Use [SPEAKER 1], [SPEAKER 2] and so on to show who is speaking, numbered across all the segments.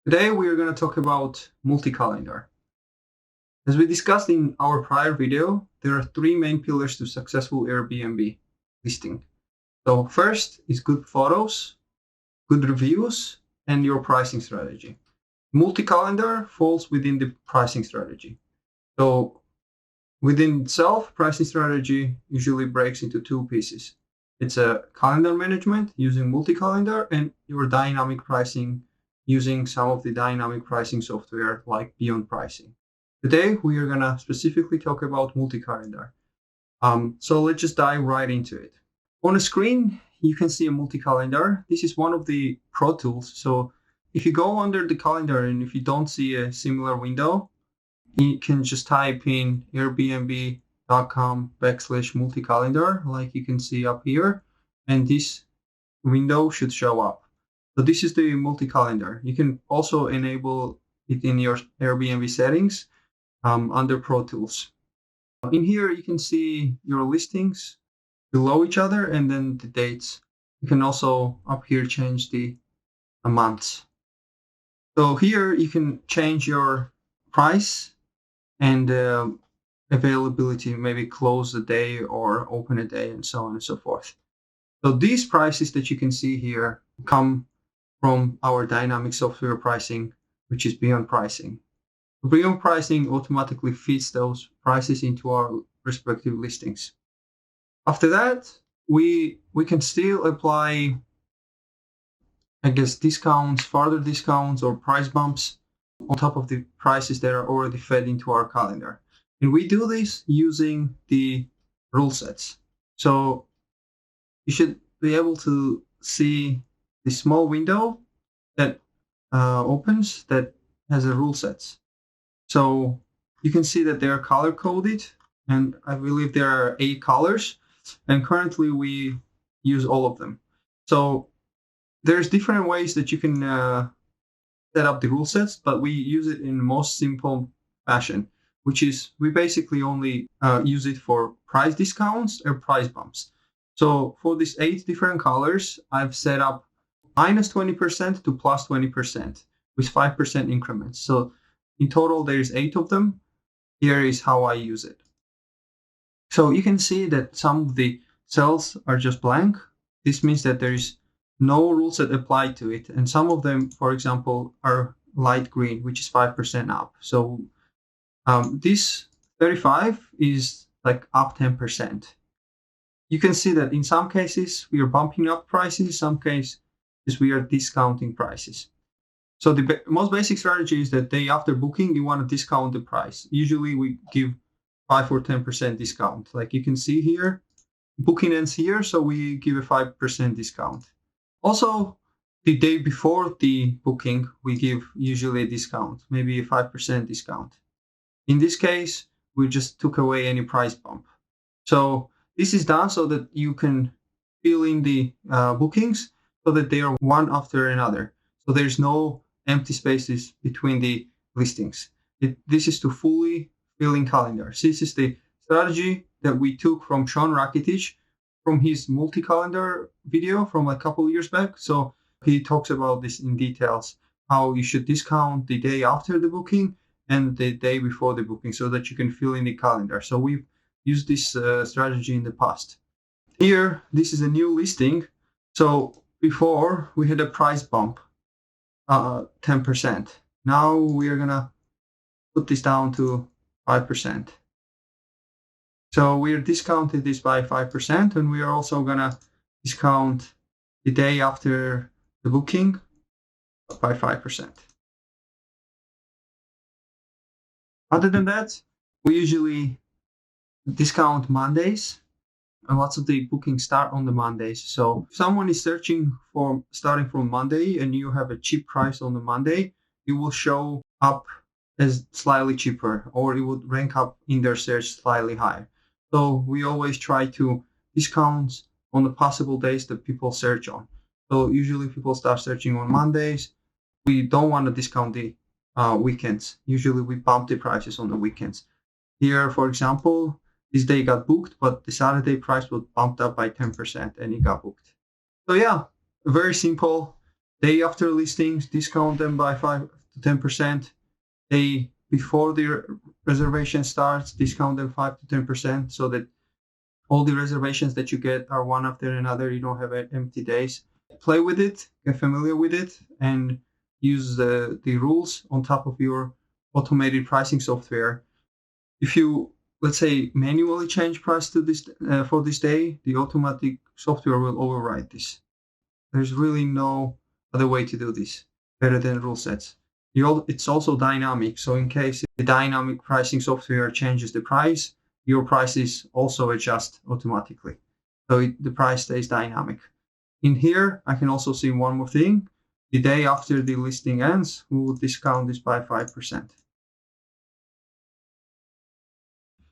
[SPEAKER 1] Today we are going to talk about Multicalendar. As we discussed in our prior video, there are three main pillars to successful Airbnb listing. So first is good photos, good reviews, and your pricing strategy. Multicalendar falls within the pricing strategy. So within itself, pricing strategy usually breaks into two pieces. It's a calendar management using Multicalendar and your dynamic pricing using some of the dynamic pricing software like Beyond Pricing. Today, we are going to specifically talk about Multicalendar. So let's just dive right into it. On the screen, you can see a Multicalendar. This is one of the Pro Tools. So if you go under the calendar and if you don't see a similar window, you can just type in airbnb.com/multicalendar, like you can see up here, and this window should show up. So this is the Multicalendar. You can also enable it in your Airbnb settings under Pro Tools. In here, you can see your listings below each other and then the dates. You can also up here change the months. So here you can change your price and availability, maybe close a day or open a day and so on and so forth. So these prices that you can see here come from our dynamic software pricing, which is Beyond Pricing. Beyond Pricing automatically feeds those prices into our respective listings. After that, we can still apply, discounts, further discounts or price bumps on top of the prices that are already fed into our calendar. And we do this using the rule sets. So you should be able to see the small window that opens that has a rule sets. So you can see that they are color coded, and I believe there are 8 colors, and currently we use all of them. So there's different ways that you can set up the rule sets, but we use it in the most simple fashion, which is we basically only use it for price discounts or price bumps. So for these 8 different colors, I've set up -20% to +20% with 5% increments. So in total, there's 8 of them. Here is how I use it. So you can see that some of the cells are just blank. This means that there is no rule set applied to it. And some of them, for example, are light green, which is 5% up. So this 35 is like up 10%. You can see that in some cases, we are bumping up prices. Some cases, we are discounting prices. So the most basic strategy is that day after booking, you want to discount the price. Usually we give 5 or 10% discount. Like you can see here, booking ends here, so we give a 5% discount. Also, the day before the booking, we give usually a discount, maybe a 5% discount. In this case, we just took away any price bump. So this is done so that you can fill in the bookings so that they are one after another. So there's no empty spaces between the listings. This is to fully fill in calendars. This is the strategy that we took from Sean Rakitic from his Multicalendar video from a couple of years back. So he talks about this in details, how you should discount the day after the booking and the day before the booking so that you can fill in the calendar. So we've used this strategy in the past. Here, this is a new listing. So before we had a price bump, 10%. Now we are gonna put this down to 5%. So we are discounted this by 5%, and we are also gonna discount the day after the booking by 5%. Other than that, we usually discount Mondays, and lots of the bookings start on the Mondays. So if someone is searching for starting from Monday and you have a cheap price on the Monday, it will show up as slightly cheaper, or it would rank up in their search slightly higher. So we always try to discount on the possible days that people search on. So usually people start searching on Mondays. We don't want to discount the weekends. Usually we bump the prices on the weekends. Here, for example, this day got booked, but the Saturday price was bumped up by 10% and it got booked. So yeah, very simple. Day after listings, discount them by to 10%. They, before the reservation starts, discount them 5 to 10% so that all the reservations that you get are one after another. You don't have empty days. Play with it, get familiar with it, and use the rules on top of your automated pricing software. If you, let's say, manually change price to this for this day, the automatic software will override this. There's really no other way to do this better than rule sets. It's also dynamic. So in case the dynamic pricing software changes the price, your prices also adjust automatically. So the price stays dynamic. In here, I can also see one more thing. The day after the listing ends, we will discount this by 5%.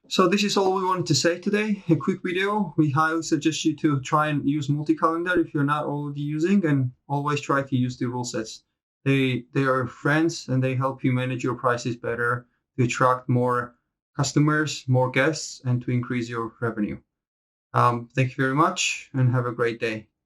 [SPEAKER 1] So this is all we wanted to say today. A quick video. We highly suggest you to try and use Multicalendar if you're not already using, and always try to use the rule sets. They are friends and they help you manage your prices better to attract more customers, more guests, and to increase your revenue. Thank you very much and have a great day.